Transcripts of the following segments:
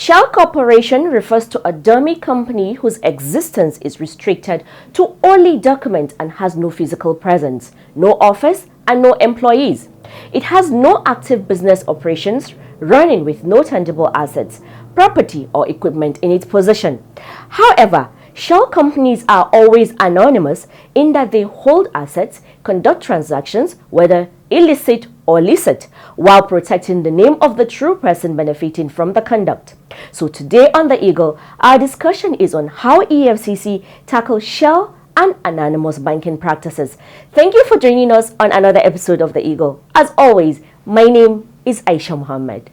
Shell Corporation refers to a dummy company whose existence is restricted to only documents and has no physical presence, no office, and no employees. It has no active business operations, running with no tangible assets, property, or equipment in its possession. However, shell companies are always anonymous in that they hold assets, conduct transactions, whether illicit or licit, while protecting the name of the true person benefiting from the conduct. So today on The Eagle, our discussion is on how EFCC tackles shell and anonymous banking practices. Thank you for joining us on another episode of The Eagle. As always, my name is Aisha Muhammad.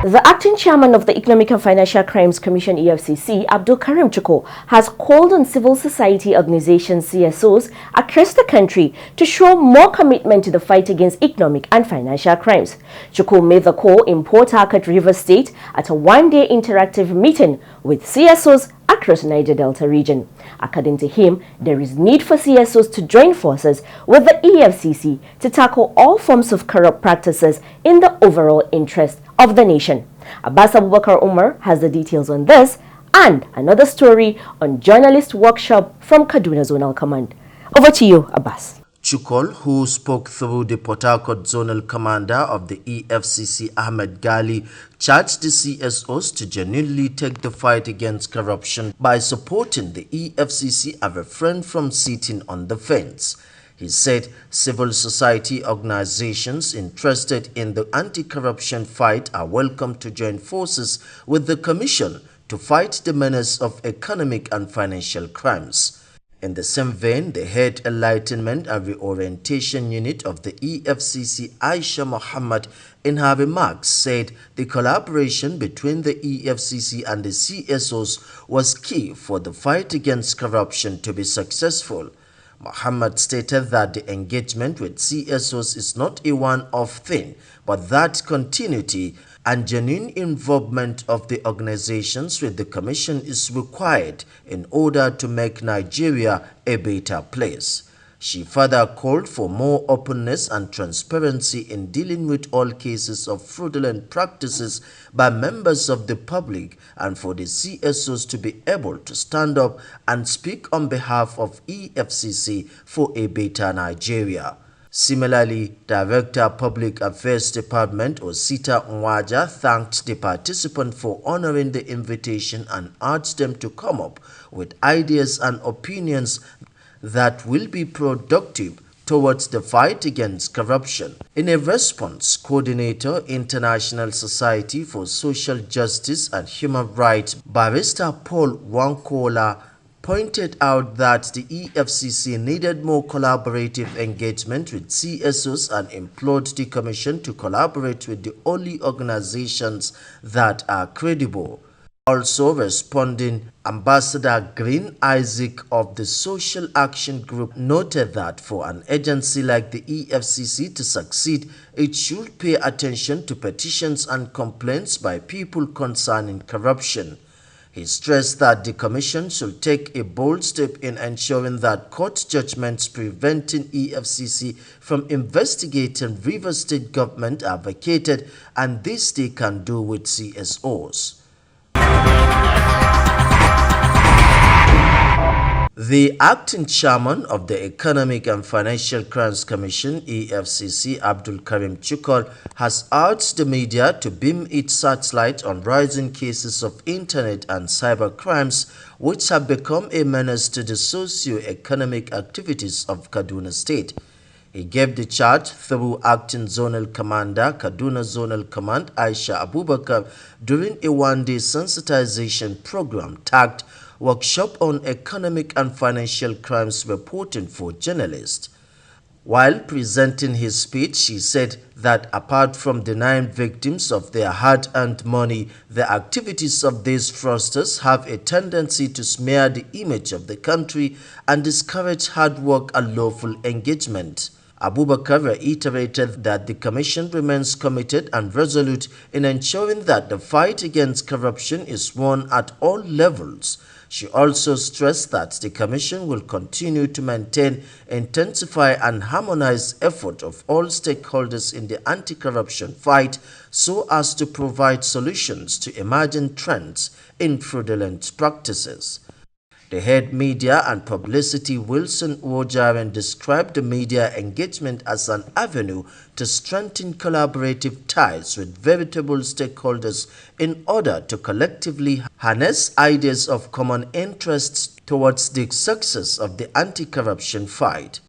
The acting chairman of the Economic and Financial Crimes Commission EFCC, Abdul Karim Chukwu, has called on civil society organizations CSOs across the country to show more commitment to the fight against economic and financial crimes. Chukwu made the call in Port Harcourt, Rivers State at a one-day interactive meeting with CSOs across Niger Delta region. According to him, there is need for CSOs to join forces with the EFCC to tackle all forms of corrupt practices in the overall interest of the nation. Abbas Abubakar Umar has the details on this and another story on journalist workshop from Kaduna Zonal Command. Over to you, Abbas. Chukwu, who spoke through the Port Harcourt Zonal Commander of the EFCC, Ahmed Gali, charged the CSOs to genuinely take the fight against corruption by supporting the EFCC and refrain from sitting on the fence. He said civil society organizations interested in the anti-corruption fight are welcome to join forces with the Commission to fight the menace of economic and financial crimes. In the same vein, the Head Enlightenment and Reorientation Unit of the EFCC, Aisha Muhammad, in her remarks said the collaboration between the EFCC and the CSOs was key for the fight against corruption to be successful. Muhammad stated that the engagement with CSOs is not a one-off thing, but that continuity and genuine involvement of the organizations with the Commission is required in order to make Nigeria a better place. She further called for more openness and transparency in dealing with all cases of fraudulent practices by members of the public and for the CSOs to be able to stand up and speak on behalf of EFCC for a better Nigeria. Similarly, Director Public Affairs Department Osita Nwaja thanked the participants for honoring the invitation and urged them to come up with ideas and opinions that will be productive towards the fight against corruption. In a response, Coordinator, International Society for Social Justice and Human Rights, Barrister Paul Wankola, pointed out that the EFCC needed more collaborative engagement with CSOs and implored the Commission to collaborate with the only organizations that are credible. Also responding, Ambassador Green Isaac of the Social Action Group noted that for an agency like the EFCC to succeed, it should pay attention to petitions and complaints by people concerning corruption. He stressed that the Commission should take a bold step in ensuring that court judgments preventing EFCC from investigating Rivers State government are vacated, and this they can do with CSOs. The acting chairman of the Economic and Financial Crimes Commission, EFCC, Abdul Karim Chukwu, has urged the media to beam its searchlight on rising cases of internet and cyber crimes, which have become a menace to the socio-economic activities of Kaduna State. He gave the charge through Acting Zonal Commander, Kaduna Zonal Command, Aisha Abubakar, during a one-day sensitization program tagged Workshop on Economic and Financial Crimes Reporting for Journalists. While presenting his speech, he said that apart from denying victims of their hard-earned money, the activities of these fraudsters have a tendency to smear the image of the country and discourage hard work and lawful engagement. Abubakar reiterated that the Commission remains committed and resolute in ensuring that the fight against corruption is won at all levels. She also stressed that the Commission will continue to maintain, intensify and harmonize effort of all stakeholders in the anti-corruption fight so as to provide solutions to emerging trends in fraudulent practices. The head media and publicity Wilson Ojaren described the media engagement as an avenue to strengthen collaborative ties with veritable stakeholders in order to collectively harness ideas of common interests towards the success of the anti-corruption fight.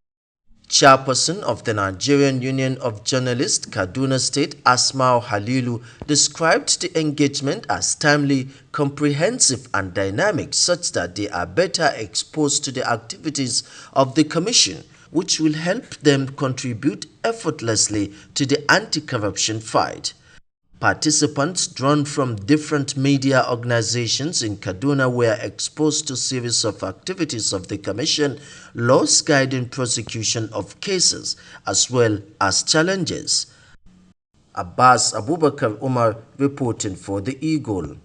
Chairperson of the Nigerian Union of Journalists, Kaduna State, Asmau Halilu, described the engagement as timely, comprehensive and dynamic such that they are better exposed to the activities of the Commission, which will help them contribute effortlessly to the anti-corruption fight. Participants drawn from different media organizations in Kaduna were exposed to a series of activities of the Commission, laws guiding prosecution of cases, as well as challenges. Abbas Abubakar Umar reporting for the Eagle.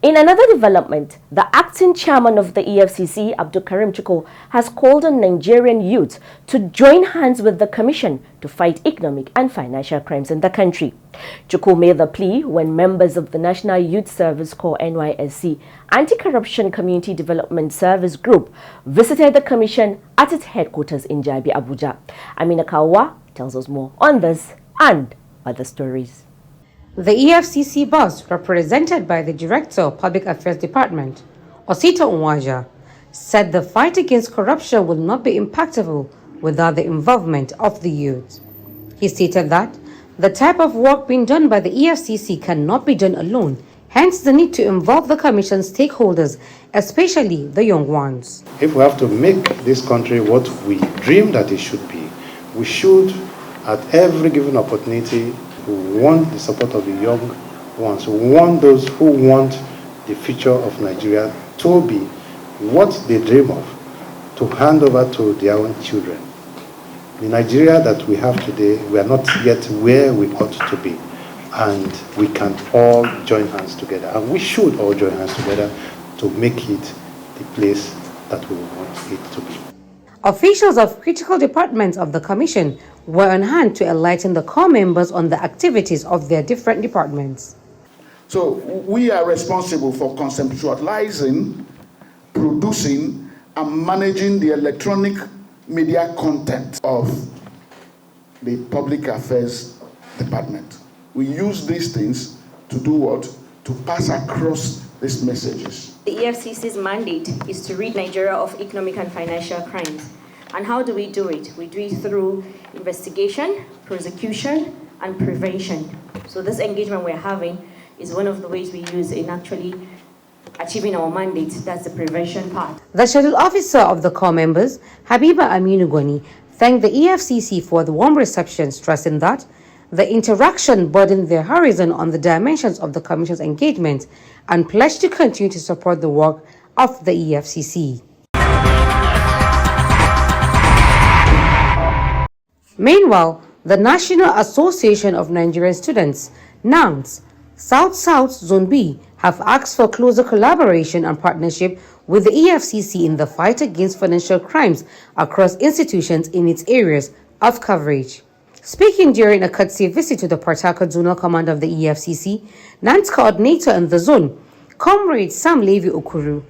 In another development, the acting chairman of the EFCC, Abdul Karim Chukwu, has called on Nigerian youth to join hands with the Commission to fight economic and financial crimes in the country. Chukwu made the plea when members of the National Youth Service Corps NYSC Anti-Corruption Community Development Service Group visited the Commission at its headquarters in Jabi, Abuja. Amina Kawa tells us more on this and other stories. The EFCC boss, represented by the Director of Public Affairs Department, Osita Unwaja, said the fight against corruption will not be impactful without the involvement of the youth. He stated that the type of work being done by the EFCC cannot be done alone, hence the need to involve the Commission's stakeholders, especially the young ones. If we have to make this country what we dream that it should be, we should, at every given opportunity, we want the support of the young ones. We want those who want the future of Nigeria to be what they dream of, to hand over to their own children. The Nigeria that we have today, we are not yet where we ought to be. And we can all join hands together. And we should all join hands together to make it the place that we want it to be. Officials of critical departments of the Commission were on hand to enlighten the core members on the activities of their different departments. So we are responsible for conceptualizing, producing, and managing the electronic media content of the Public Affairs Department. We use these things to do what? To pass across these messages. The EFCC's mandate is to rid Nigeria of economic and financial crimes. And how do we do it? We do it through investigation, prosecution, and prevention. So this engagement we're having is one of the ways we use in actually achieving our mandate. That's the prevention part. The scheduled officer of the core members, Habiba Aminu Gwani, thanked the EFCC for the warm reception, stressing that the interaction broadened their horizon on the dimensions of the Commission's engagement and pledged to continue to support the work of the EFCC. Meanwhile, the National Association of Nigerian Students, NANS, South-South Zone B, have asked for closer collaboration and partnership with the EFCC in the fight against financial crimes across institutions in its areas of coverage. Speaking during a courtesy visit to the Port Harcourt Zonal Command of the EFCC, NANS coordinator in the zone, Comrade Sam Levy Okuru,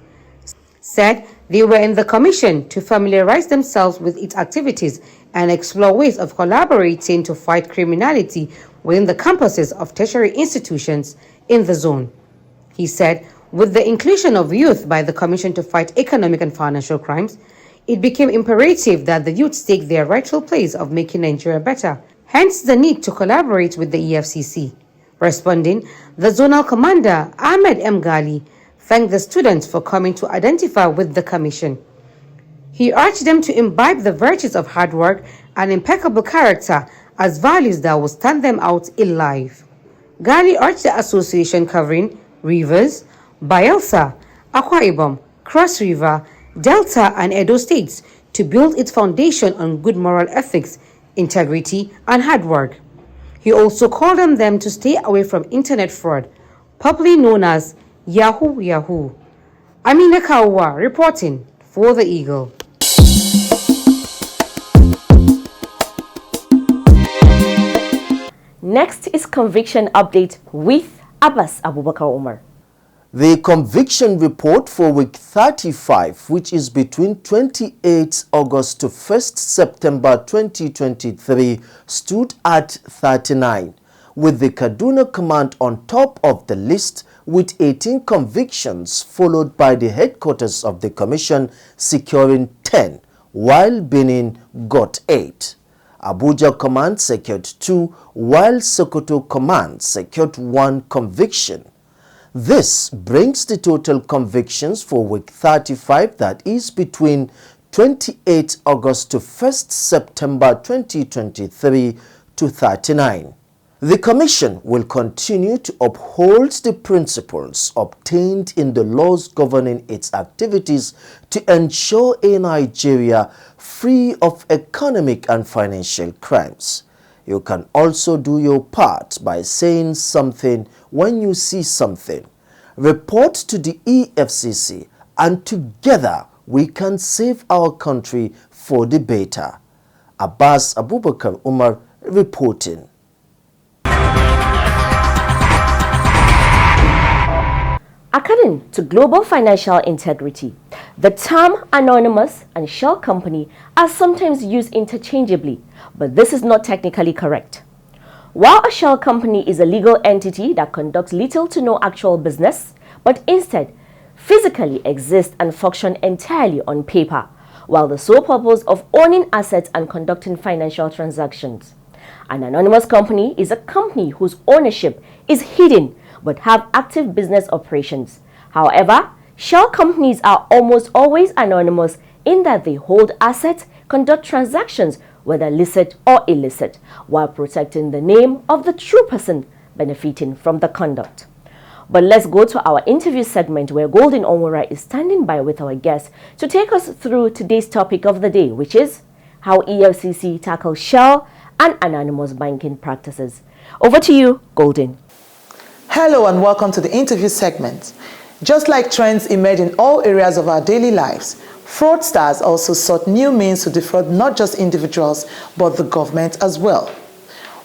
said they were in the Commission to familiarize themselves with its activities and explore ways of collaborating to fight criminality within the campuses of tertiary institutions in the zone. He said, with the inclusion of youth by the Commission to fight economic and financial crimes, it became imperative that the youth take their rightful place of making Nigeria better, hence the need to collaborate with the EFCC. Responding, the Zonal Commander, Ahmed M. Gali, thanked the students for coming to identify with the commission. He urged them to imbibe the virtues of hard work and impeccable character as values that will stand them out in life. Ghali urged the association covering Rivers, Bayelsa, Akwa Ibom, Cross River, Delta, and Edo states to build its foundation on good moral ethics, integrity, and hard work. He also called on them to stay away from internet fraud, popularly known as Yahoo Yahoo. Amina Kawa reporting for the Eagle. Next is conviction update with Abbas Abubakar Umar. The conviction report for week 35, which is between 28 August to 1st September 2023, stood at 39, with the Kaduna Command on top of the list with 18 convictions, followed by the headquarters of the Commission securing 10, while Benin got 8. Abuja Command secured 2, while Sokoto Command secured 1 conviction. This brings the total convictions for week 35, that is between 28 August to 1st September 2023, to 39. The Commission will continue to uphold the principles obtained in the laws governing its activities to ensure a Nigeria free of economic and financial crimes. You can also do your part by saying something when you see something. Report to the EFCC, and together we can save our country for the better. Abbas Abubakar Umar reporting. According to Global Financial Integrity, the term anonymous and shell company are sometimes used interchangeably, but this is not technically correct. While a shell company is a legal entity that conducts little to no actual business, but instead physically exists and functions entirely on paper, while the sole purpose of owning assets and conducting financial transactions. An anonymous company is a company whose ownership is hidden but have active business operations. However, shell companies are almost always anonymous in that they hold assets, conduct transactions, whether licit or illicit, while protecting the name of the true person benefiting from the conduct. But let's go to our interview segment where Golden Onwura is standing by with our guest to take us through today's topic of the day, which is how EFCC tackles shell and anonymous banking practices. Over to you, Golden. Hello and welcome to the interview segment. Just like trends emerge in all areas of our daily lives, fraudsters also sought new means to defraud not just individuals, but the government as well.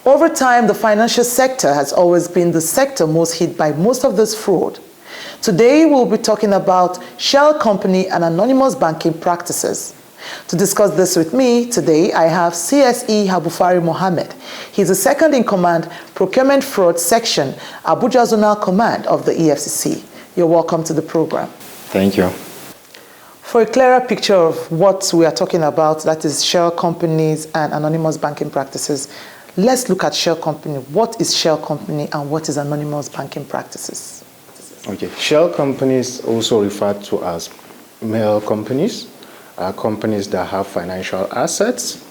Over time, the financial sector has always been the sector most hit by most of this fraud. Today, we'll be talking about shell company and anonymous banking practices. To discuss this with me today, I have CSE Habufari Mohammed. He's the second in command, Procurement Fraud Section, Abuja Zonal Command of the EFCC. You're welcome to the program. Thank you. For a clearer picture of what we are talking about, that is shell companies and anonymous banking practices, let's look at shell company. What is shell company and what is anonymous banking practices? Okay, shell companies, also referred to as mail companies, are companies that have financial assets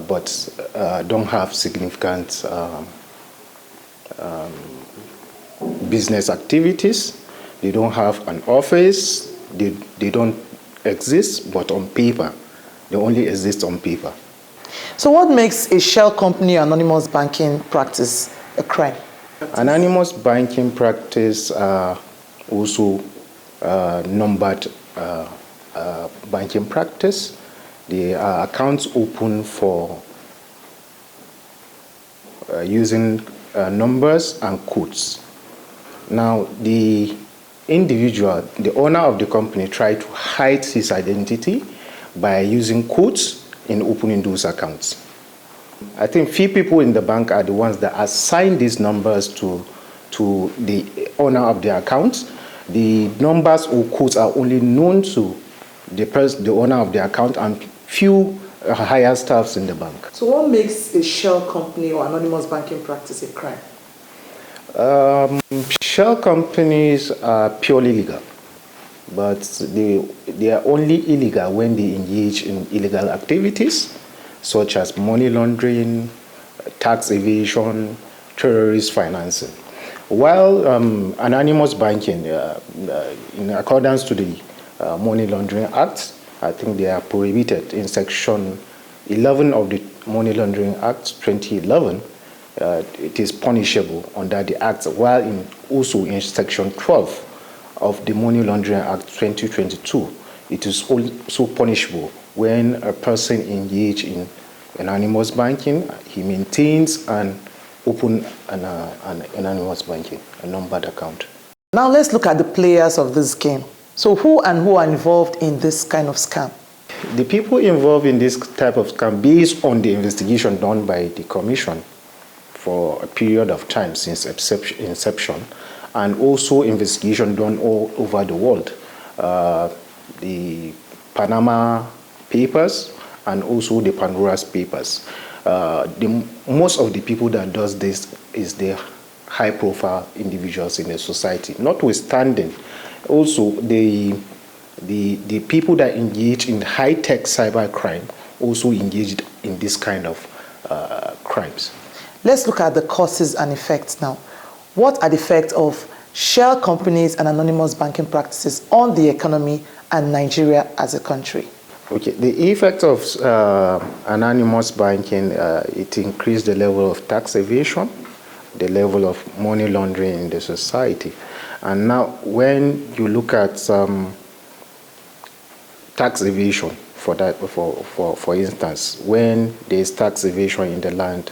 but don't have significant business activities. They don't have an office. They don't exist, but on paper. They only exist on paper. So what makes a shell company anonymous banking practice a crime? Anonymous banking practice are also numbered banking practice. The accounts open for using numbers and codes. Now, the individual, the owner of the company, tried to hide his identity by using codes in opening those accounts. I think few people in the bank are the ones that assign these numbers to the owner of the account. The numbers or codes are only known to the owner of the account and few higher staffs in the bank. So what makes a shell company or anonymous banking practice a crime? Shell companies are purely legal. but they are only illegal when they engage in illegal activities, such as money laundering, tax evasion, terrorist financing. While anonymous banking, in accordance to the Money Laundering Act, I think they are prohibited in Section 11 of the Money Laundering Act 2011. It is punishable under the Act, while also in Section 12 of the Money Laundering Act 2022, it is also punishable when a person engages in anonymous banking. He maintains and open an anonymous banking, a numbered account. Now let's look at the players of this game. So who are involved in this kind of scam? The people involved in this type of scam, based on the investigation done by the Commission for a period of time since inception, and also investigation done all over the world, the Panama Papers and also the Pandora's Papers. Most of the people that does this is the high-profile individuals in the society. Notwithstanding, also the people that engage in high-tech cybercrime also engaged in this kind of crimes. Let's look at the causes and effects now. What are the effects of shell companies and anonymous banking practices on the economy and Nigeria as a country? Okay, the effect of anonymous banking, it increased the level of tax evasion, the level of money laundering in the society. And now when you look at tax evasion, for instance, when there is tax evasion in the land,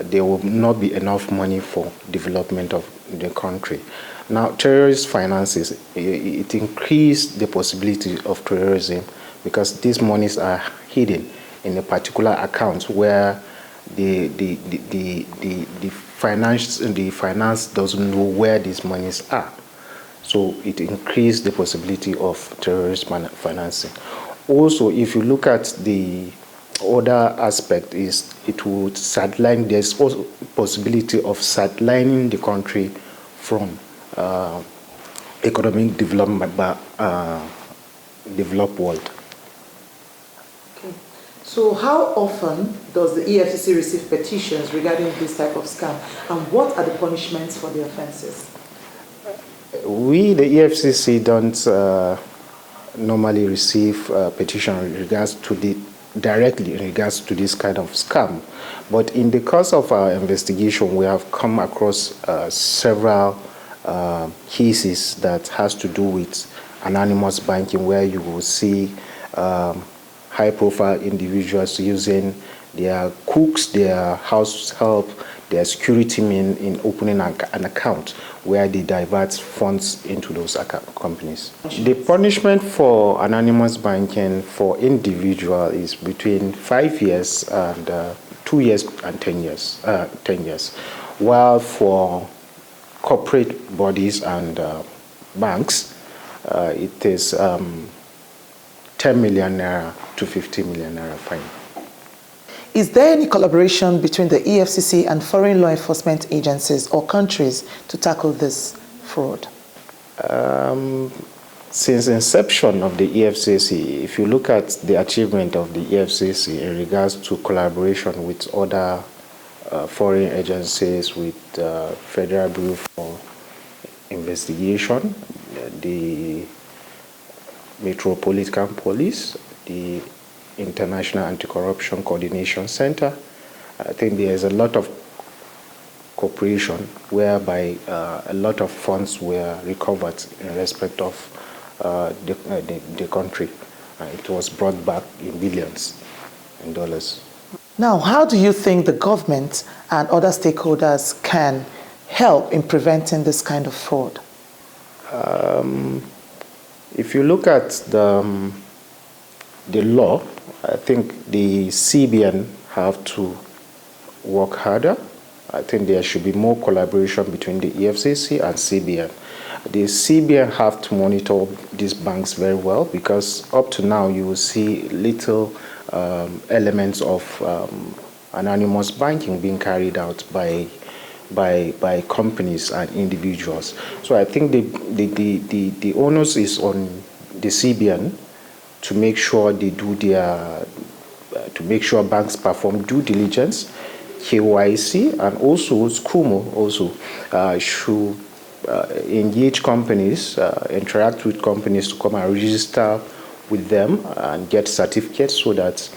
there will not be enough money for development of the country. Now, terrorist finances, it increased the possibility of terrorism because these monies are hidden in a particular account where the finance doesn't know where these monies are. So it increased the possibility of terrorist financing. Also, if you look at the other aspect, is it would sideline. There's also possibility of sidelining the country from economic development by developed world. Okay. So how often does the EFCC receive petitions regarding this type of scam, and what are the punishments for the offenses? We, the EFCC, don't normally receive petition in regards to directly in regards to this kind of scam. But in the course of our investigation, we have come across several cases that has to do with anonymous banking, where you will see high-profile individuals using their cooks, their house help, their security men in opening an account where they divert funds into those companies. The punishment for anonymous banking for individual is between 5 years and 2 years and 10 years. 10 years, while for corporate bodies and banks, it is 10 million naira to 50 million naira fine. Is there any collaboration between the EFCC and foreign law enforcement agencies or countries to tackle this fraud? Since inception of the EFCC, if you look at the achievement of the EFCC in regards to collaboration with other foreign agencies, with Federal Bureau for Investigation, the Metropolitan Police, the International Anti-Corruption Coordination Center, I think there is a lot of cooperation whereby a lot of funds were recovered in respect of the country. It was brought back in billions in dollars. Now, how do you think the government and other stakeholders can help in preventing this kind of fraud? If you look at the law, I think the CBN have to work harder. I think there should be more collaboration between the EFCC and CBN. The CBN have to monitor these banks very well, because up to now you will see little elements of anonymous banking being carried out by companies and individuals. So I think the onus is on the CBN to make sure they do their, to make sure banks perform due diligence, KYC, and also SCUMO also should engage companies, interact with companies to come and register with them and get certificates so that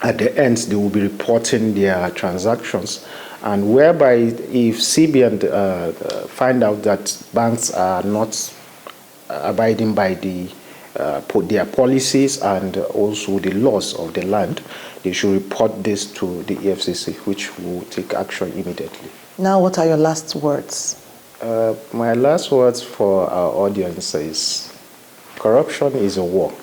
at the end they will be reporting their transactions. And whereby if CBN find out that banks are not abiding by their policies and also the laws of the land, they should report this to the EFCC, which will take action immediately. Now, what are your last words? My last words for our audience is corruption is a war.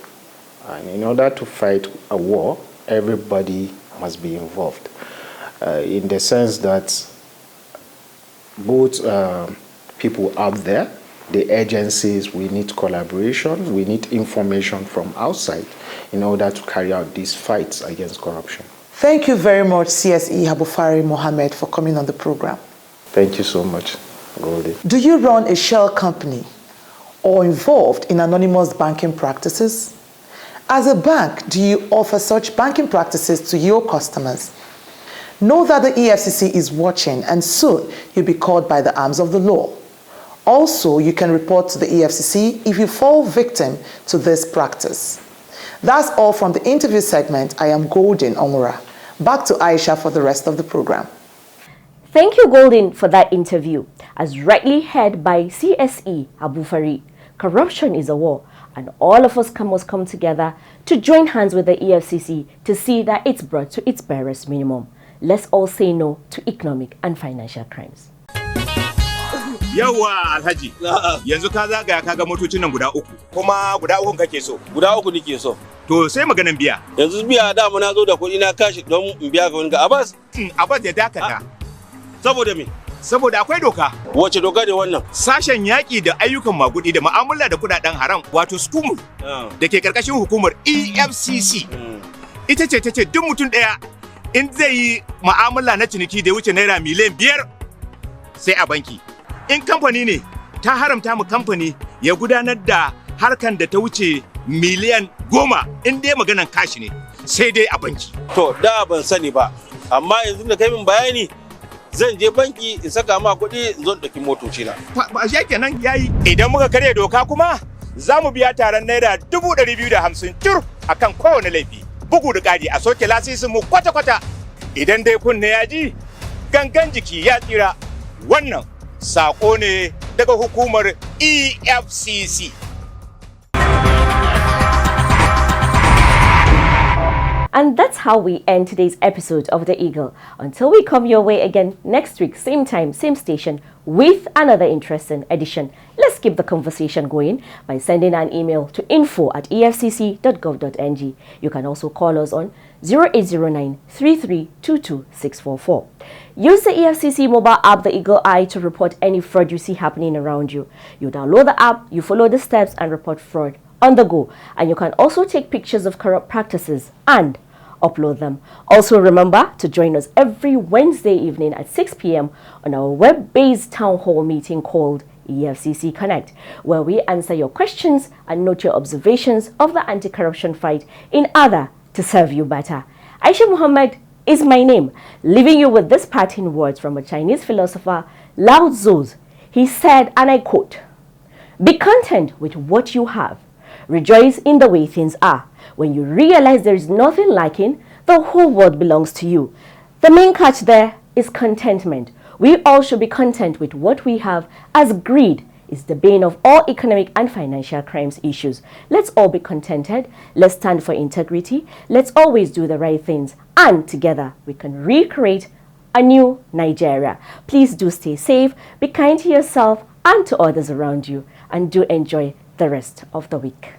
And in order to fight a war, everybody must be involved. In the sense that both people out there, the agencies, we need collaboration, we need information from outside in order to carry out these fights against corruption. Thank you very much, CSE Abufari Mohammed, for coming on the program. Thank you so much, Goldie. Do you run a shell company or involved in anonymous banking practices? As a bank, do you offer such banking practices to your customers? Know that the EFCC is watching, and soon you'll be caught by the arms of the law. Also, you can report to the EFCC if you fall victim to this practice. That's all from the interview segment. I am Golden Omura. Back to Aisha for the rest of the program. Thank you, Golden, for that interview. As rightly heard by CSE Abufari, corruption is a war, and all of us must come together to join hands with the EFCC to see that it's brought to its barest minimum. Let's all say no to economic and financial crimes. Yawa Alhaji, yanzu ka zagaya ka ga motocin nan guda uku, kuma guda ukun kake so. Guda uku nake so. To sai maganan biya. Yanzu biya da mu na zo da kuɗi na kashi don in biya ga wani ga Abbas. Abbas ya dakata. Saboda me? Saboda akwai doka. Wace doka ne wannan? Sashen yaƙi da ayyukan magudi da mu'amala da kuɗaɗen haram, wato SCUMO, da ke ƙarƙashin hukumar EFCC. Ita ce ta ce duk mutum ɗaya in zai yi mu'amala na ciniki da wuce naira miliyan 5 sai a banki. In kamfani ne, ta haramta mu kamfani ya gudanar da harkan da ta wuce miliyan 10 in dai maganan kashi ne, sai dai a banki. To, da ban sani ba, amma yanzu da kai min bayani zan je banki in saka ma kuɗi in zo ɗauki motoci na. Ba shi kenan yayi. Idan muka karya doka kuma za mu biya taron naira 250 cur akan kowane laifi. Bugu da ƙari a soke lasisin mu kwata-kwata. Idan dai kunne ya ji, gangan jiki ya tsira. Wannan saƙo ne daga hukumar EFCC. And that's how we end today's episode of The Eagle. Until we come your way again next week, same time, same station, with another interesting edition. Let's keep the conversation going by sending an email to info@efcc.gov.ng. You can also call us on 0809 3322 644. Use the EFCC mobile app, The Eagle Eye, to report any fraud you see happening around you. You download the app, you follow the steps and report fraud on the go. And you can also take pictures of corrupt practices and upload them. Also remember to join us every Wednesday evening at 6 p.m. on our web-based town hall meeting called EFCC Connect, where we answer your questions and note your observations of the anti-corruption fight in order to serve you better. Aisha Muhammad is my name, leaving you with this parting words from a Chinese philosopher, Lao Tzu. He said, and I quote, "Be content with what you have. Rejoice in the way things are. When you realize there is nothing lacking, the whole world belongs to you." The main catch there is contentment. We all should be content with what we have, as greed is the bane of all economic and financial crimes issues. Let's all be contented. Let's stand for integrity. Let's always do the right things. And together we can recreate a new Nigeria. Please do stay safe, be kind to yourself and to others around you, and do enjoy the rest of the week.